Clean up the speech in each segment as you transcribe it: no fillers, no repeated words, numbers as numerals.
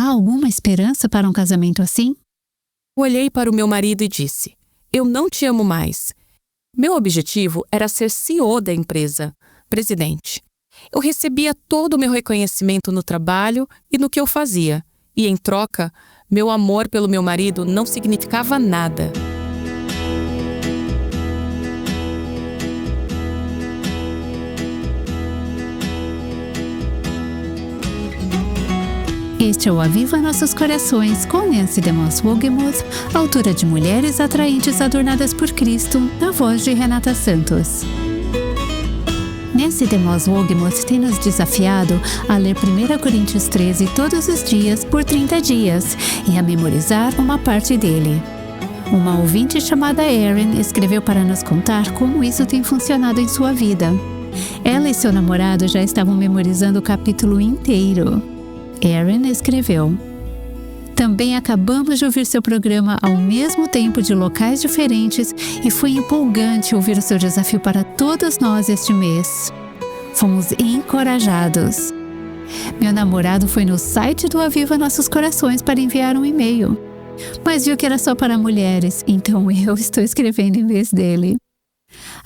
Há alguma esperança para um casamento assim? Olhei para o meu marido e disse: eu não te amo mais. Meu objetivo era ser CEO da empresa, presidente. Eu recebia todo o meu reconhecimento no trabalho e no que eu fazia. E, em troca, meu amor pelo meu marido não significava nada. Este é o Aviva Nossos Corações, com Nancy DeMoss Wogemuth, autora de Mulheres Atraentes Adornadas por Cristo, na voz de Renata Santos. Nancy DeMoss Wogemuth tem nos desafiado a ler 1 Coríntios 13 todos os dias por 30 dias e a memorizar uma parte dele. Uma ouvinte chamada Erin escreveu para nos contar como isso tem funcionado em sua vida. Ela e seu namorado já estavam memorizando o capítulo inteiro. Erin escreveu: também acabamos de ouvir seu programa ao mesmo tempo de locais diferentes e foi empolgante ouvir o seu desafio para todos nós este mês. Fomos encorajados. Meu namorado foi no site do Aviva Nossos Corações para enviar um e-mail, mas viu que era só para mulheres, então eu estou escrevendo em vez dele.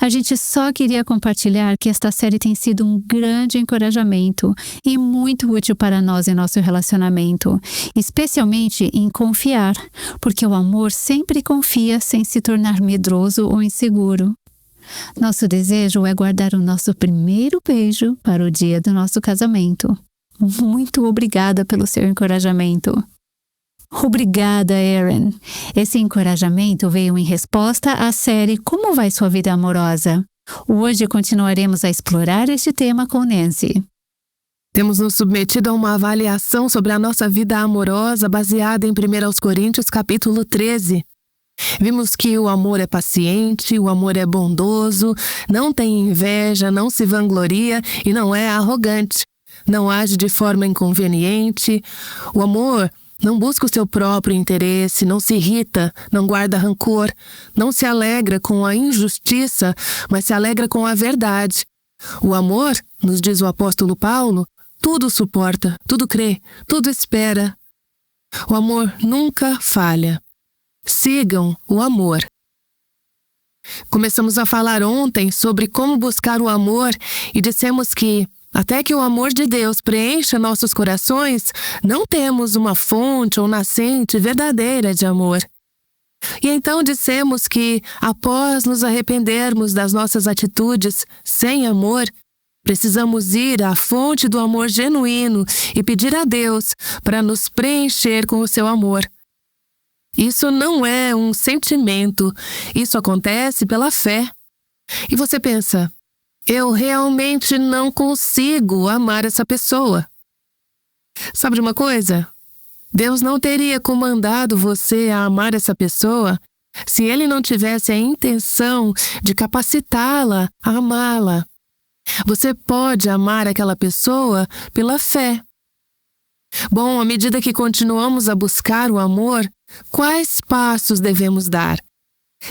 A gente só queria compartilhar que esta série tem sido um grande encorajamento e muito útil para nós em nosso relacionamento, especialmente em confiar, porque o amor sempre confia sem se tornar medroso ou inseguro. Nosso desejo é guardar o nosso primeiro beijo para o dia do nosso casamento. Muito obrigada pelo seu encorajamento. Obrigada, Erin. Esse encorajamento veio em resposta à série Como Vai Sua Vida Amorosa? Hoje continuaremos a explorar este tema com Nancy. Temos nos submetido a uma avaliação sobre a nossa vida amorosa baseada em 1 Coríntios capítulo 13. Vimos que o amor é paciente, o amor é bondoso, não tem inveja, não se vangloria e não é arrogante, não age de forma inconveniente. O amor não busca o seu próprio interesse, não se irrita, não guarda rancor, não se alegra com a injustiça, mas se alegra com a verdade. O amor, nos diz o apóstolo Paulo, tudo suporta, tudo crê, tudo espera. O amor nunca falha. Sigam o amor. Começamos a falar ontem sobre como buscar o amor e dissemos que, até que o amor de Deus preencha nossos corações, não temos uma fonte ou nascente verdadeira de amor. E então dissemos que, após nos arrependermos das nossas atitudes sem amor, precisamos ir à fonte do amor genuíno e pedir a Deus para nos preencher com o seu amor. Isso não é um sentimento, isso acontece pela fé. E você pensa: eu realmente não consigo amar essa pessoa. Sabe de uma coisa? Deus não teria comandado você a amar essa pessoa se Ele não tivesse a intenção de capacitá-la a amá-la. Você pode amar aquela pessoa pela fé. Bom, à medida que continuamos a buscar o amor, quais passos devemos dar?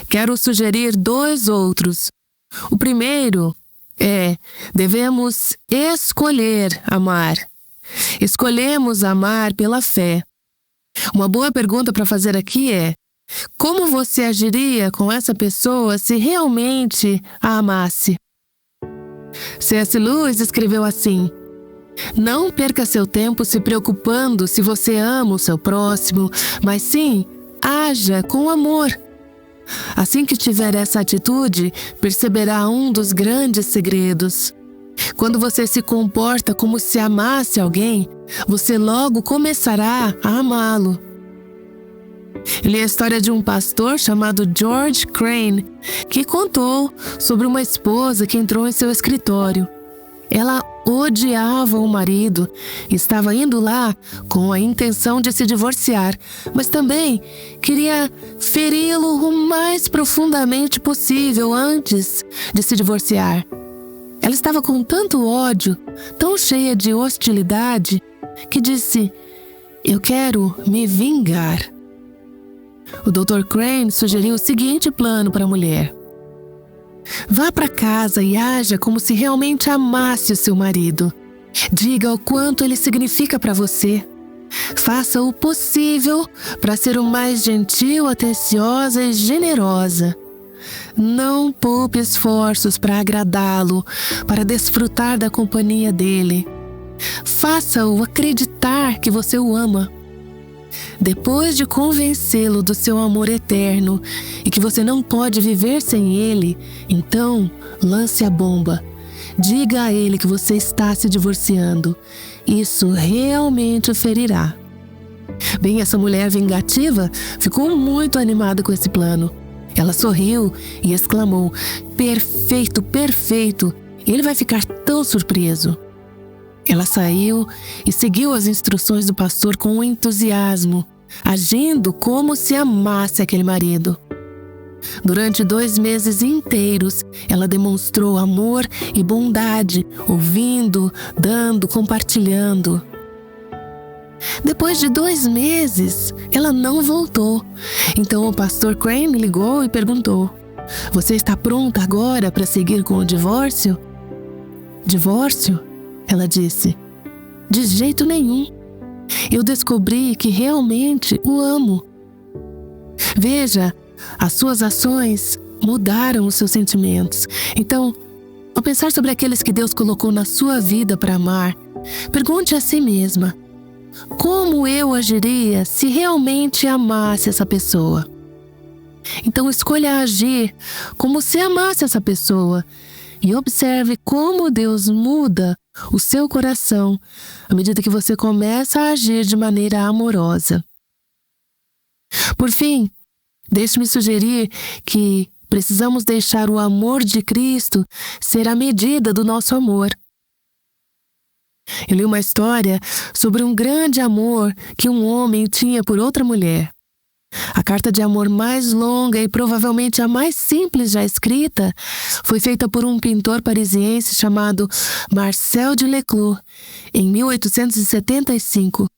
Quero sugerir 2 outros. O primeiro devemos escolher amar. Escolhemos amar pela fé. Uma boa pergunta para fazer aqui é: como você agiria com essa pessoa se realmente a amasse? C.S. Lewis escreveu assim: não perca seu tempo se preocupando se você ama o seu próximo, mas sim, haja com amor. Assim que tiver essa atitude, perceberá um dos grandes segredos. Quando você se comporta como se amasse alguém, você logo começará a amá-lo. Li a história de um pastor chamado George Crane, que contou sobre uma esposa que entrou em seu escritório. Ela odiava o marido, estava indo lá com a intenção de se divorciar, mas também queria feri-lo o mais profundamente possível antes de se divorciar. Ela estava com tanto ódio, tão cheia de hostilidade, que disse: eu quero me vingar. O Dr. Crane sugeriu o seguinte plano para a mulher: vá para casa e haja como se realmente amasse o seu marido. Diga o quanto ele significa para você. Faça o possível para ser o mais gentil, atenciosa e generosa. Não poupe esforços para agradá-lo, para desfrutar da companhia dele. Faça-o acreditar que você o ama. Depois de convencê-lo do seu amor eterno e que você não pode viver sem ele, então lance a bomba. Diga a ele que você está se divorciando. Isso realmente o ferirá. Bem, essa mulher vingativa ficou muito animada com esse plano. Ela sorriu e exclamou: "Perfeito, perfeito! Ele vai ficar tão surpreso." Ela saiu e seguiu as instruções do pastor com entusiasmo, agindo como se amasse aquele marido. Durante 2 meses inteiros, ela demonstrou amor e bondade, ouvindo, dando, compartilhando. Depois de 2 meses, ela não voltou. Então o pastor Crane ligou e perguntou: "Você está pronta agora para seguir com o divórcio?" "Divórcio?" ela disse. "De jeito nenhum. Eu descobri que realmente o amo." Veja, as suas ações mudaram os seus sentimentos. Então, ao pensar sobre aqueles que Deus colocou na sua vida para amar, pergunte a si mesma: como eu agiria se realmente amasse essa pessoa? Então escolha agir como se amasse essa pessoa e observe como Deus muda o seu coração à medida que você começa a agir de maneira amorosa. Por fim, deixe-me sugerir que precisamos deixar o amor de Cristo ser a medida do nosso amor. Eu li uma história sobre um grande amor que um homem tinha por outra mulher. A carta de amor mais longa e provavelmente a mais simples já escrita foi feita por um pintor parisiense chamado Marcel de Leclus, em 1875.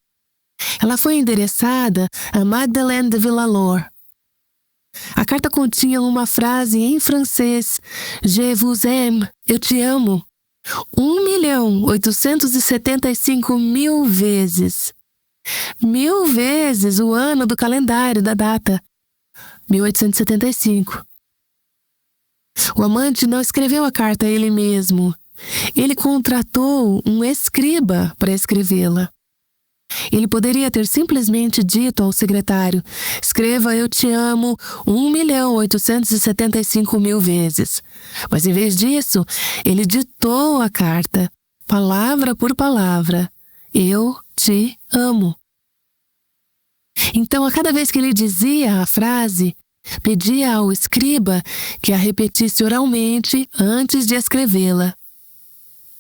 Ela foi endereçada a Madeleine de Villalor. A carta continha uma frase em francês: "Je vous aime, eu te amo", 1.875.000 vezes. 1000 vezes o ano do calendário da data, 1875. O amante não escreveu a carta ele mesmo. Ele contratou um escriba para escrevê-la. Ele poderia ter simplesmente dito ao secretário: "Escreva eu te amo 1.875.000 vezes." Mas em vez disso, ele ditou a carta, palavra por palavra: "Eu te amo." Então, a cada vez que ele dizia a frase, pedia ao escriba que a repetisse oralmente antes de escrevê-la.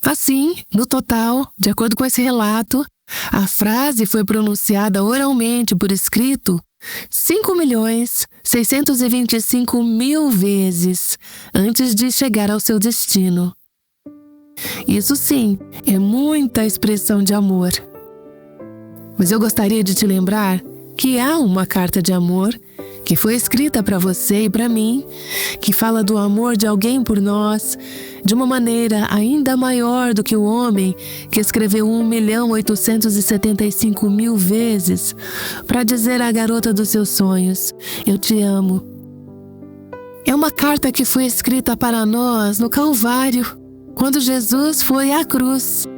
Assim, no total, de acordo com esse relato, a frase foi pronunciada oralmente por escrito 5.625.000 vezes antes de chegar ao seu destino. Isso sim, é muita expressão de amor. Mas eu gostaria de te lembrar que há uma carta de amor que foi escrita para você e para mim, que fala do amor de alguém por nós, de uma maneira ainda maior do que o homem que escreveu 1.875.000 vezes para dizer à garota dos seus sonhos: "Eu te amo." É uma carta que foi escrita para nós no Calvário, quando Jesus foi à cruz.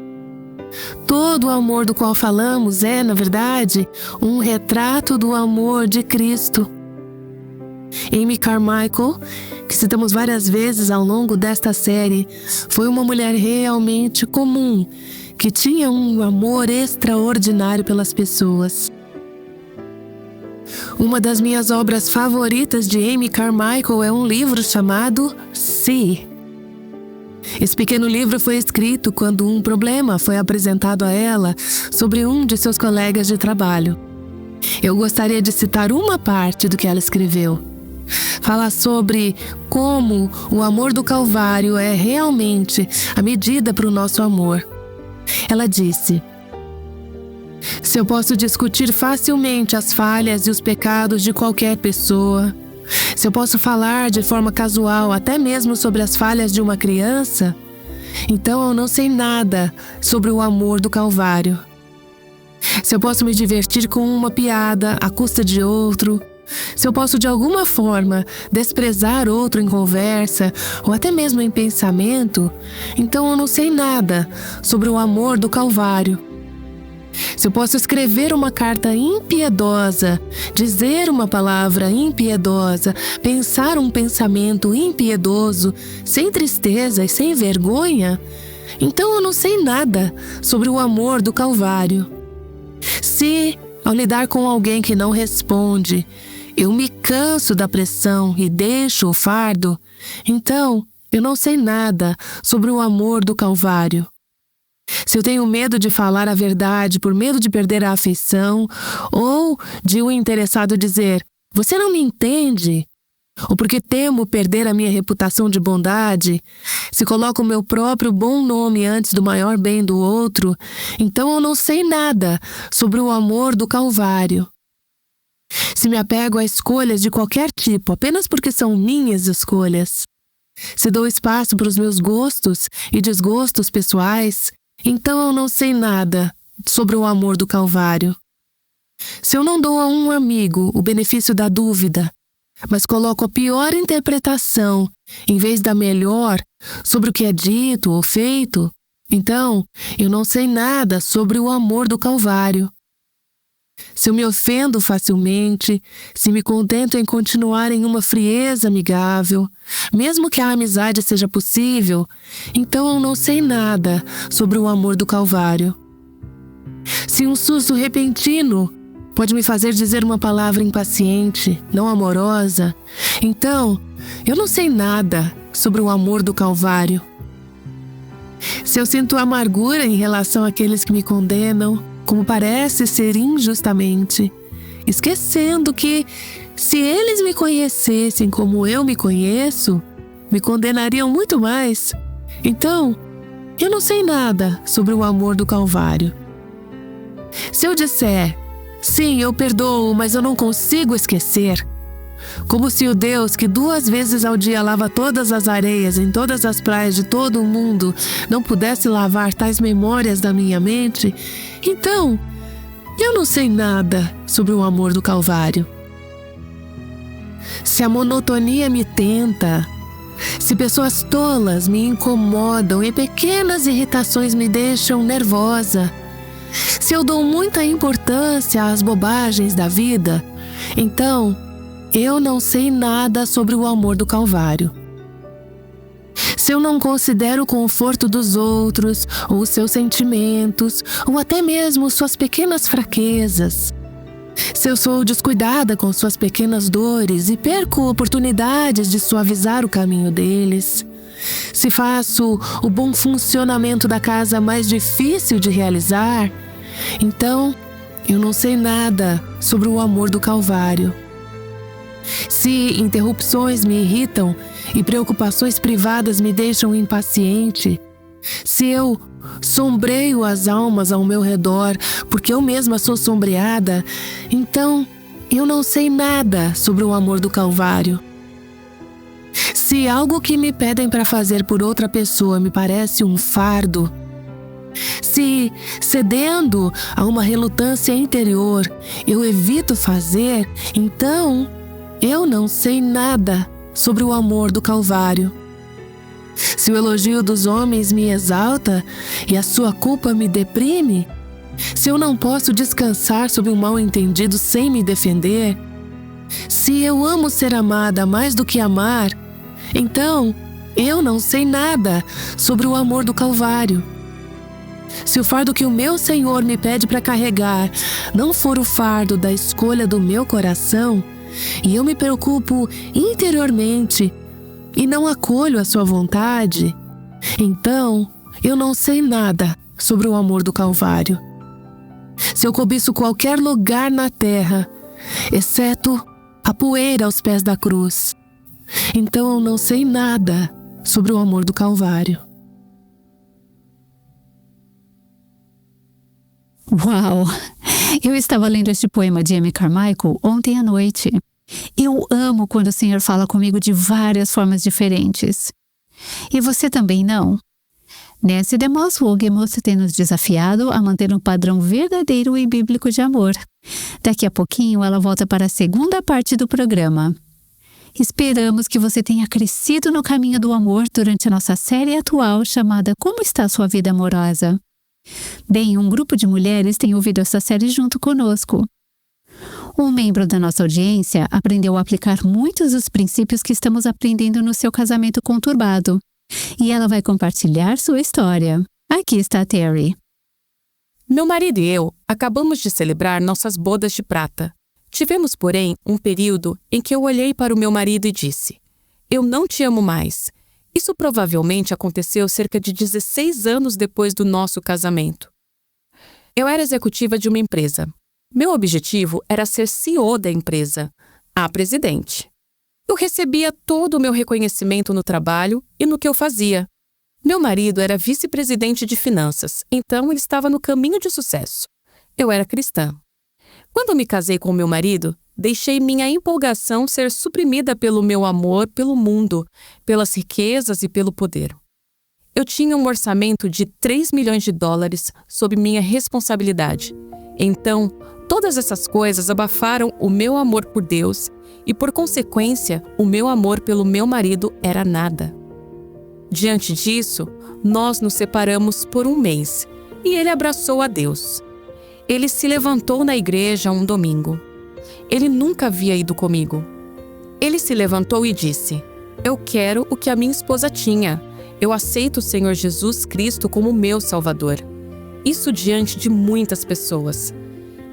Todo o amor do qual falamos é, na verdade, um retrato do amor de Cristo. Amy Carmichael, que citamos várias vezes ao longo desta série, foi uma mulher realmente comum, que tinha um amor extraordinário pelas pessoas. Uma das minhas obras favoritas de Amy Carmichael é um livro chamado See. Esse pequeno livro foi escrito quando um problema foi apresentado a ela sobre um de seus colegas de trabalho. Eu gostaria de citar uma parte do que ela escreveu. Fala sobre como o amor do Calvário é realmente a medida para o nosso amor. Ela disse: "Se eu posso discutir facilmente as falhas e os pecados de qualquer pessoa, se eu posso falar de forma casual até mesmo sobre as falhas de uma criança, então eu não sei nada sobre o amor do Calvário. Se eu posso me divertir com uma piada à custa de outro. Se eu posso de alguma forma desprezar outro em conversa ou até mesmo em pensamento, então eu não sei nada sobre o amor do Calvário. Se eu posso escrever uma carta impiedosa, dizer uma palavra impiedosa, pensar um pensamento impiedoso, sem tristeza e sem vergonha, então eu não sei nada sobre o amor do Calvário. Se, ao lidar com alguém que não responde, eu me canso da pressão e deixo o fardo, então eu não sei nada sobre o amor do Calvário. Se eu tenho medo de falar a verdade por medo de perder a afeição, ou de o interessado dizer, você não me entende, ou porque temo perder a minha reputação de bondade, se coloco o meu próprio bom nome antes do maior bem do outro, então eu não sei nada sobre o amor do Calvário. Se me apego a escolhas de qualquer tipo apenas porque são minhas escolhas, se dou espaço para os meus gostos e desgostos pessoais, então eu não sei nada sobre o amor do Calvário. Se eu não dou a um amigo o benefício da dúvida, mas coloco a pior interpretação em vez da melhor sobre o que é dito ou feito, então eu não sei nada sobre o amor do Calvário. Se eu me ofendo facilmente, se me contento em continuar em uma frieza amigável, mesmo que a amizade seja possível, então eu não sei nada sobre o amor do Calvário. Se um susto repentino pode me fazer dizer uma palavra impaciente, não amorosa, então eu não sei nada sobre o amor do Calvário. Se eu sinto amargura em relação àqueles que me condenam, como parece ser injustamente, esquecendo que, se eles me conhecessem como eu me conheço, me condenariam muito mais. Então, eu não sei nada sobre o amor do Calvário. Se eu disser, sim, eu perdoo, mas eu não consigo esquecer, como se o Deus que 2 vezes ao dia lava todas as areias em todas as praias de todo o mundo não pudesse lavar tais memórias da minha mente, então eu não sei nada sobre o amor do Calvário. Se a monotonia me tenta, se pessoas tolas me incomodam e pequenas irritações me deixam nervosa, se eu dou muita importância às bobagens da vida, então eu não sei nada sobre o amor do Calvário. Se eu não considero o conforto dos outros, ou os seus sentimentos, ou até mesmo suas pequenas fraquezas, se eu sou descuidada com suas pequenas dores e perco oportunidades de suavizar o caminho deles, se faço o bom funcionamento da casa mais difícil de realizar, então eu não sei nada sobre o amor do Calvário. Se interrupções me irritam e preocupações privadas me deixam impaciente, se eu sombreio as almas ao meu redor porque eu mesma sou sombreada, então eu não sei nada sobre o amor do Calvário. Se algo que me pedem para fazer por outra pessoa me parece um fardo, se, cedendo a uma relutância interior, eu evito fazer, então eu não sei nada sobre o amor do Calvário. Se o elogio dos homens me exalta e a sua culpa me deprime, se eu não posso descansar sob um mal-entendido sem me defender, se eu amo ser amada mais do que amar, então eu não sei nada sobre o amor do Calvário. Se o fardo que o meu Senhor me pede para carregar não for o fardo da escolha do meu coração, e eu me preocupo interiormente e não acolho a sua vontade, então eu não sei nada sobre o amor do Calvário. Se eu cobiço qualquer lugar na terra, exceto a poeira aos pés da cruz, então eu não sei nada sobre o amor do Calvário. Uau! Eu estava lendo este poema de Amy Carmichael ontem à noite. Eu amo quando o Senhor fala comigo de várias formas diferentes. E você também não? Nancy DeMoss Wolgemuth tem nos desafiado a manter um padrão verdadeiro e bíblico de amor. Daqui a pouquinho ela volta para a segunda parte do programa. Esperamos que você tenha crescido no caminho do amor durante a nossa série atual chamada Como está sua vida amorosa? Bem, um grupo de mulheres tem ouvido essa série junto conosco. Um membro da nossa audiência aprendeu a aplicar muitos dos princípios que estamos aprendendo no seu casamento conturbado. E ela vai compartilhar sua história. Aqui está a Terry. Meu marido e eu acabamos de celebrar nossas bodas de prata. Tivemos, porém, um período em que eu olhei para o meu marido e disse: "Eu não te amo mais." Isso provavelmente aconteceu cerca de 16 anos depois do nosso casamento. Eu era executiva de uma empresa. Meu objetivo era ser CEO da empresa, a presidente. Eu recebia todo o meu reconhecimento no trabalho e no que eu fazia. Meu marido era vice-presidente de finanças, então ele estava no caminho de sucesso. Eu era cristã. Quando me casei com meu marido, deixei minha empolgação ser suprimida pelo meu amor pelo mundo, pelas riquezas e pelo poder. Eu tinha um orçamento de $3 milhões sob minha responsabilidade. Então, todas essas coisas abafaram o meu amor por Deus e, por consequência, o meu amor pelo meu marido era nada. Diante disso, nós nos separamos por um mês e ele abraçou a Deus. Ele se levantou na igreja um domingo. Ele nunca havia ido comigo. Ele se levantou e disse: "Eu quero o que a minha esposa tinha. Eu aceito o Senhor Jesus Cristo como meu Salvador." Isso diante de muitas pessoas.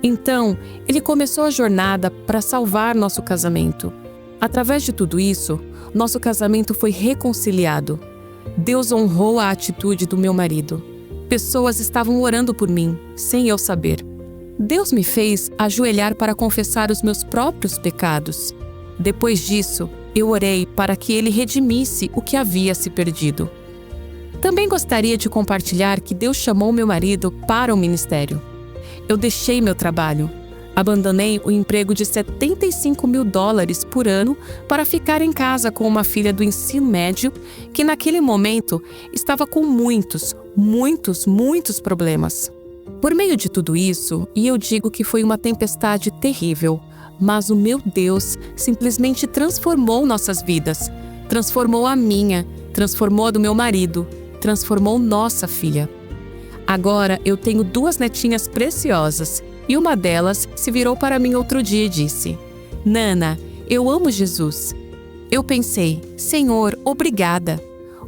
Então, ele começou a jornada para salvar nosso casamento. Através de tudo isso, nosso casamento foi reconciliado. Deus honrou a atitude do meu marido. Pessoas estavam orando por mim, sem eu saber. Deus me fez ajoelhar para confessar os meus próprios pecados. Depois disso, eu orei para que Ele redimisse o que havia se perdido. Também gostaria de compartilhar que Deus chamou meu marido para o ministério. Eu deixei meu trabalho. Abandonei o emprego de $75 mil por ano para ficar em casa com uma filha do ensino médio que naquele momento estava com muitos problemas. Por meio de tudo isso, e eu digo que foi uma tempestade terrível, mas o meu Deus simplesmente transformou nossas vidas, transformou a minha, transformou a do meu marido, transformou nossa filha. Agora eu tenho 2 netinhas preciosas e uma delas se virou para mim outro dia e disse: "Nana, eu amo Jesus." Eu pensei: "Senhor, obrigada.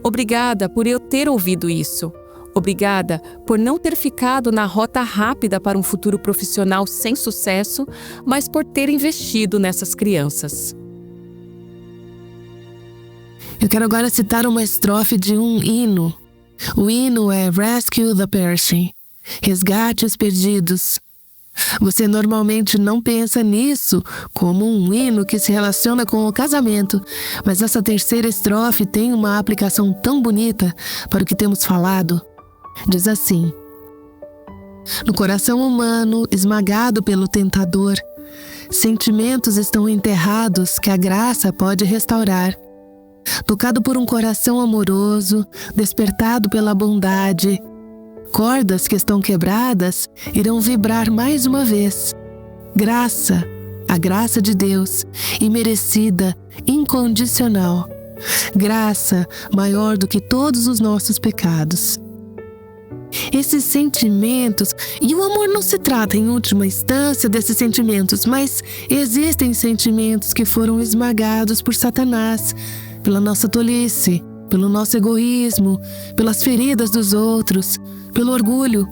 Obrigada por eu ter ouvido isso. Obrigada por não ter ficado na rota rápida para um futuro profissional sem sucesso, mas por ter investido nessas crianças." Eu quero agora citar uma estrofe de um hino. O hino é Rescue the Perishing, Resgate os Perdidos. Você normalmente não pensa nisso como um hino que se relaciona com o casamento, mas essa terceira estrofe tem uma aplicação tão bonita para o que temos falado. Diz assim: "No coração humano, esmagado pelo tentador, sentimentos estão enterrados que a graça pode restaurar. Tocado por um coração amoroso, despertado pela bondade, cordas que estão quebradas irão vibrar mais uma vez. Graça, a graça de Deus, imerecida, incondicional. Graça maior do que todos os nossos pecados." Esses sentimentos, e o amor não se trata em última instância desses sentimentos, mas existem sentimentos que foram esmagados por Satanás, pela nossa tolice, pelo nosso egoísmo, pelas feridas dos outros, pelo orgulho.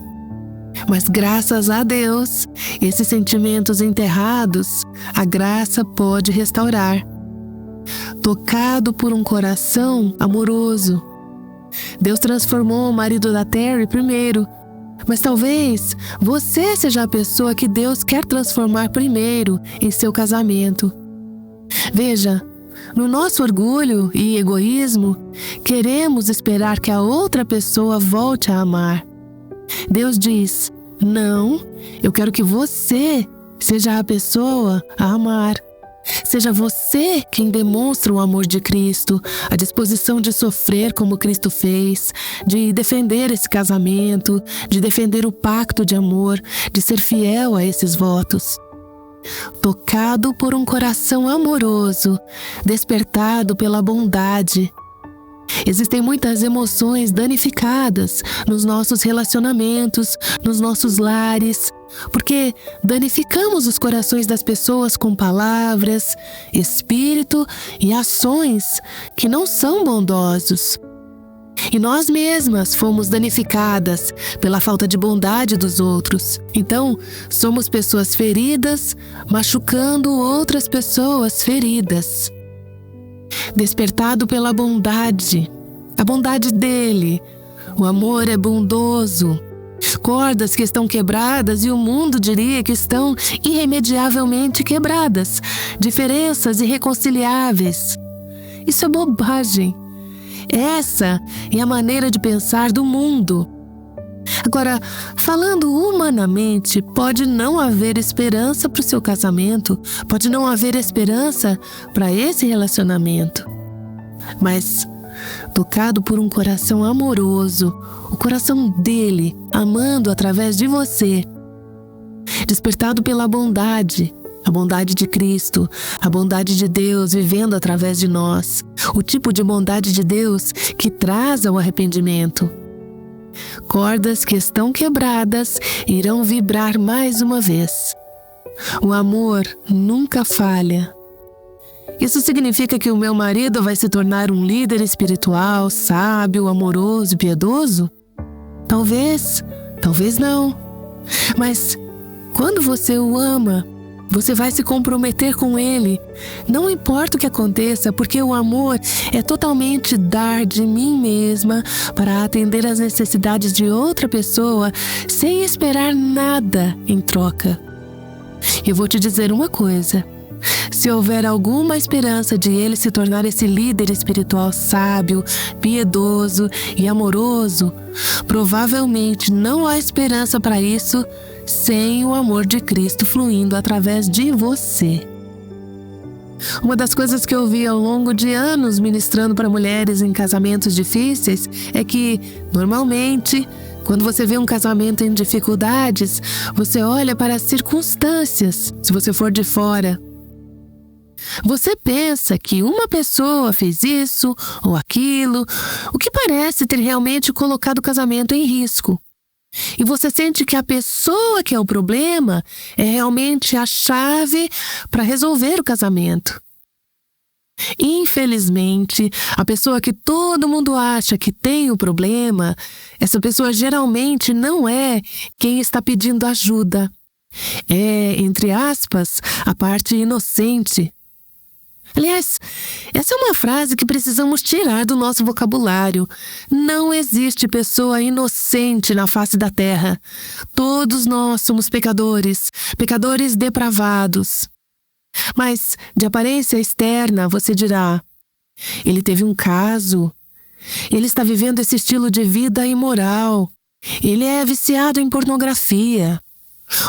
Mas graças a Deus, esses sentimentos enterrados, a graça pode restaurar. Tocado por um coração amoroso, Deus transformou o marido da Terry primeiro, mas talvez você seja a pessoa que Deus quer transformar primeiro em seu casamento. Veja, no nosso orgulho e egoísmo, queremos esperar que a outra pessoa volte a amar. Deus diz: "Não, eu quero que você seja a pessoa a amar. Seja você quem demonstra o amor de Cristo, a disposição de sofrer como Cristo fez, de defender esse casamento, de defender o pacto de amor, de ser fiel a esses votos. Tocado por um coração amoroso, despertado pela bondade. Existem muitas emoções danificadas nos nossos relacionamentos, nos nossos lares, porque danificamos os corações das pessoas com palavras, espírito e ações que não são bondosos. E nós mesmas fomos danificadas pela falta de bondade dos outros. Então, somos pessoas feridas, machucando outras pessoas feridas. Despertado pela bondade, a bondade dele. O amor é bondoso. Cordas que estão quebradas e o mundo diria que estão irremediavelmente quebradas. Diferenças irreconciliáveis. Isso é bobagem. Essa é a maneira de pensar do mundo. Agora, falando humanamente, pode não haver esperança para o seu casamento, pode não haver esperança para esse relacionamento. Mas, tocado por um coração amoroso, o coração dele, amando através de você, despertado pela bondade, a bondade de Cristo, a bondade de Deus vivendo através de nós, o tipo de bondade de Deus que traz ao arrependimento. Cordas que estão quebradas irão vibrar mais uma vez. O amor nunca falha. Isso significa que o meu marido vai se tornar um líder espiritual, sábio, amoroso e piedoso? Talvez, talvez não. Mas quando você o ama, você vai se comprometer com ele. Não importa o que aconteça, porque o amor é totalmente dar de mim mesma para atender às necessidades de outra pessoa sem esperar nada em troca. Eu vou te dizer uma coisa. Se houver alguma esperança de ele se tornar esse líder espiritual sábio, piedoso e amoroso, provavelmente não há esperança para isso sem o amor de Cristo fluindo através de você. Uma das coisas que eu vi ao longo de anos ministrando para mulheres em casamentos difíceis é que, normalmente, quando você vê um casamento em dificuldades, você olha para as circunstâncias, se você for de fora. Você pensa que uma pessoa fez isso ou aquilo, o que parece ter realmente colocado o casamento em risco. E você sente que a pessoa que é o problema é realmente a chave para resolver o casamento. Infelizmente, a pessoa que todo mundo acha que tem o problema, essa pessoa geralmente não é quem está pedindo ajuda. É, entre aspas, a parte inocente. Aliás, essa é uma frase que precisamos tirar do nosso vocabulário. Não existe pessoa inocente na face da terra. Todos nós somos pecadores, pecadores depravados. Mas, de aparência externa, você dirá: ele teve um caso, ele está vivendo esse estilo de vida imoral, ele é viciado em pornografia.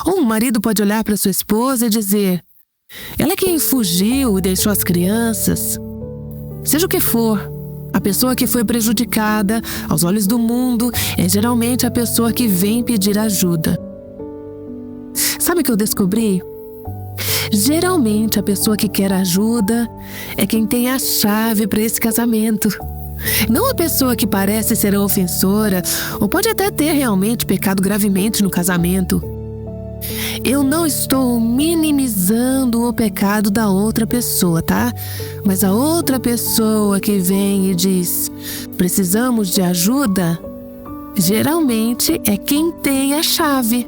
Ou um marido pode olhar para sua esposa e dizer: ela é quem fugiu e deixou as crianças. Seja o que for, a pessoa que foi prejudicada, aos olhos do mundo, é geralmente a pessoa que vem pedir ajuda. Sabe o que eu descobri? Geralmente a pessoa que quer ajuda é quem tem a chave para esse casamento. Não a pessoa que parece ser a ofensora ou pode até ter realmente pecado gravemente no casamento. Eu não estou minimizando o pecado da outra pessoa, tá? Mas a outra pessoa que vem e diz: precisamos de ajuda, geralmente é quem tem a chave.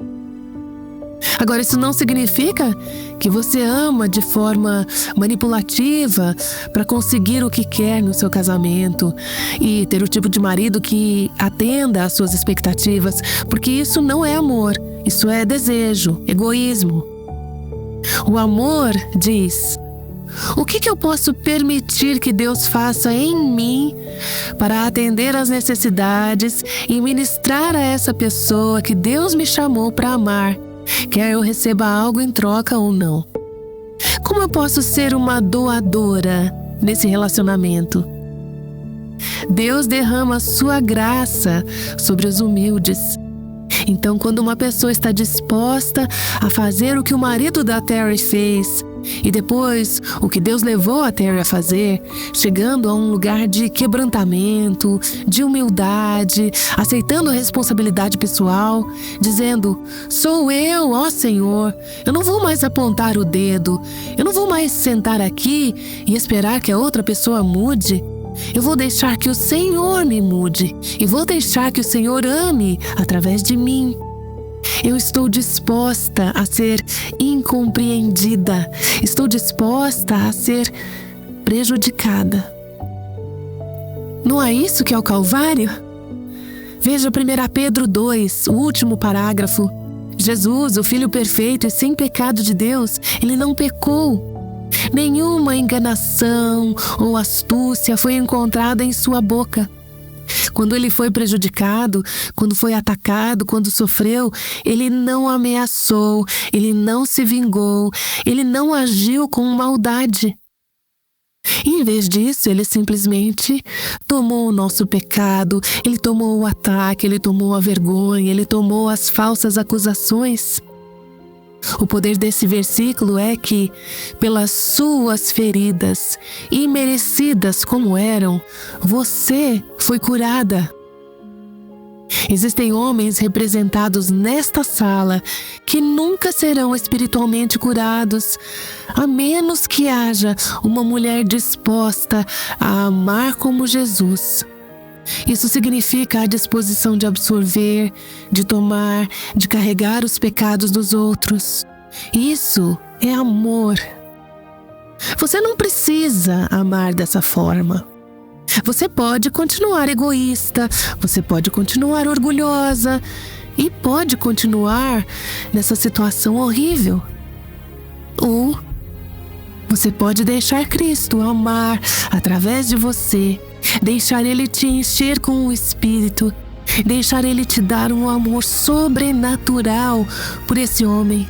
Agora, isso não significa que você ama de forma manipulativa para conseguir o que quer no seu casamento e ter o tipo de marido que atenda às suas expectativas, porque isso não é amor, isso é desejo, egoísmo. O amor diz: o que eu posso permitir que Deus faça em mim para atender às necessidades e ministrar a essa pessoa que Deus me chamou para amar, quer eu receba algo em troca ou não. Como eu posso ser uma doadora nesse relacionamento? Deus derrama sua graça sobre os humildes. Então, quando uma pessoa está disposta a fazer o que o marido da Terry fez, e depois o que Deus levou a Terry a fazer, chegando a um lugar de quebrantamento, de humildade, aceitando a responsabilidade pessoal, dizendo: sou eu, ó Senhor, eu não vou mais apontar o dedo, eu não vou mais sentar aqui e esperar que a outra pessoa mude. Eu vou deixar que o Senhor me mude e vou deixar que o Senhor ame através de mim. Eu estou disposta a ser incompreendida. Estou disposta a ser prejudicada. Não é isso que é o Calvário? Veja 1 Pedro 2, o último parágrafo. Jesus, o Filho perfeito e sem pecado de Deus, ele não pecou. Nenhuma enganação ou astúcia foi encontrada em sua boca. Quando ele foi prejudicado, quando foi atacado, quando sofreu, ele não ameaçou, ele não se vingou, ele não agiu com maldade. Em vez disso, ele simplesmente tomou o nosso pecado, ele tomou o ataque, ele tomou a vergonha, ele tomou as falsas acusações. O poder desse versículo é que, pelas suas feridas, imerecidas como eram, você foi curada. Existem homens representados nesta sala que nunca serão espiritualmente curados, a menos que haja uma mulher disposta a amar como Jesus. Isso significa a disposição de absorver, de tomar, de carregar os pecados dos outros. Isso é amor. Você não precisa amar dessa forma. Você pode continuar egoísta, você pode continuar orgulhosa e pode continuar nessa situação horrível. Ou você pode deixar Cristo amar através de você, deixar Ele te encher com o Espírito, deixar Ele te dar um amor sobrenatural por esse homem.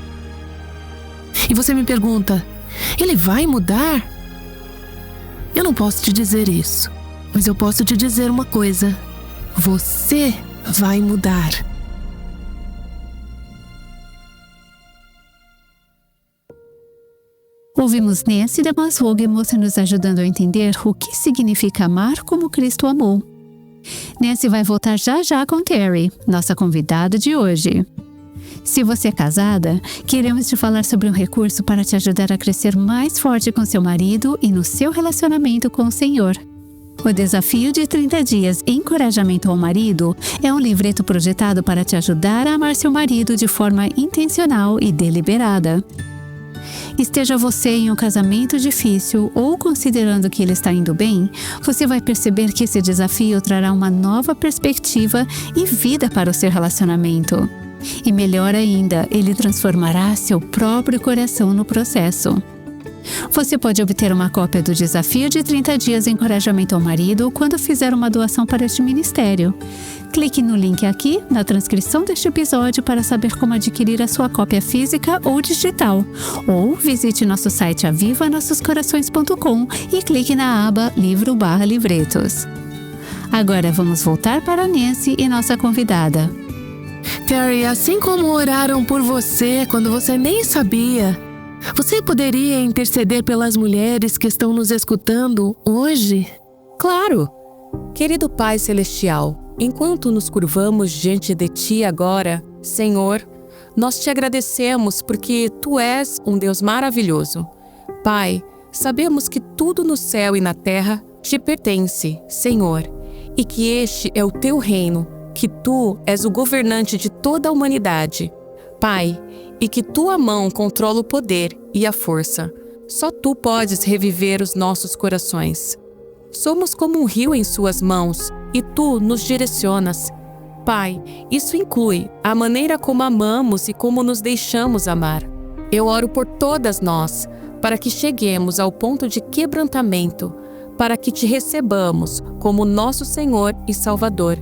E você me pergunta, ele vai mudar? Eu não posso te dizer isso, mas eu posso te dizer uma coisa: você vai mudar. Ouvimos Nancy DeMoss Wolgemuth nos ajudando a entender o que significa amar como Cristo amou. Nancy vai voltar já já com Terry, nossa convidada de hoje. Se você é casada, queremos te falar sobre um recurso para te ajudar a crescer mais forte com seu marido e no seu relacionamento com o Senhor. O Desafio de 30 Dias Encorajamento ao Marido é um livreto projetado para te ajudar a amar seu marido de forma intencional e deliberada. Esteja você em um casamento difícil ou considerando que ele está indo bem, você vai perceber que esse desafio trará uma nova perspectiva e vida para o seu relacionamento. E melhor ainda, ele transformará seu próprio coração no processo. Você pode obter uma cópia do Desafio de 30 Dias Encorajamento ao Marido quando fizer uma doação para este ministério. Clique no link aqui na transcrição deste episódio para saber como adquirir a sua cópia física ou digital. Ou visite nosso site avivanossoscorações.com e clique na aba Livro/Livretos. Agora vamos voltar para Nancy e nossa convidada. Terry, assim como oraram por você quando você nem sabia, você poderia interceder pelas mulheres que estão nos escutando hoje? Claro! Querido Pai Celestial, enquanto nos curvamos diante de Ti agora, Senhor, nós Te agradecemos porque Tu és um Deus maravilhoso. Pai, sabemos que tudo no céu e na terra Te pertence, Senhor, e que este é o Teu reino, que Tu és o governante de toda a humanidade. Pai, e que Tua mão controla o poder e a força. Só Tu podes reviver os nossos corações. Somos como um rio em Suas mãos, e Tu nos direcionas. Pai, isso inclui a maneira como amamos e como nos deixamos amar. Eu oro por todas nós, para que cheguemos ao ponto de quebrantamento, para que Te recebamos como nosso Senhor e Salvador.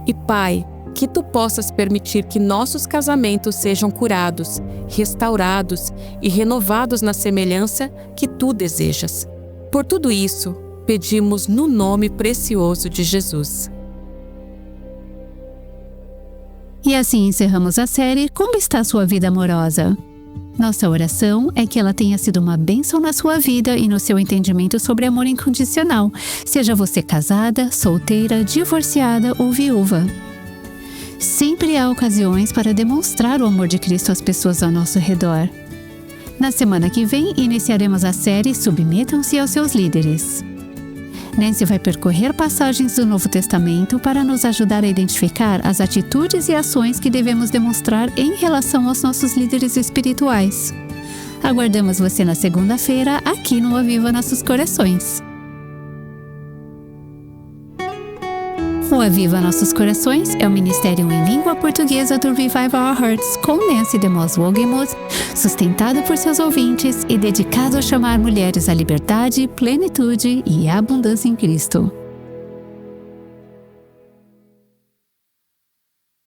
E Pai, que tu possas permitir que nossos casamentos sejam curados, restaurados e renovados na semelhança que tu desejas. Por tudo isso, pedimos no nome precioso de Jesus. E assim encerramos a série Como está a sua vida amorosa? Nossa oração é que ela tenha sido uma bênção na sua vida e no seu entendimento sobre amor incondicional, seja você casada, solteira, divorciada ou viúva. Sempre há ocasiões para demonstrar o amor de Cristo às pessoas ao nosso redor. Na semana que vem, iniciaremos a série Submetam-se aos seus líderes. Nancy vai percorrer passagens do Novo Testamento para nos ajudar a identificar as atitudes e ações que devemos demonstrar em relação aos nossos líderes espirituais. Aguardamos você na segunda-feira aqui no Aviva Nossos Corações. O Aviva Nossos Corações é o ministério em língua portuguesa do Revive Our Hearts com Nancy DeMoss Wogemuth, sustentado por seus ouvintes e dedicado a chamar mulheres à liberdade, plenitude e abundância em Cristo.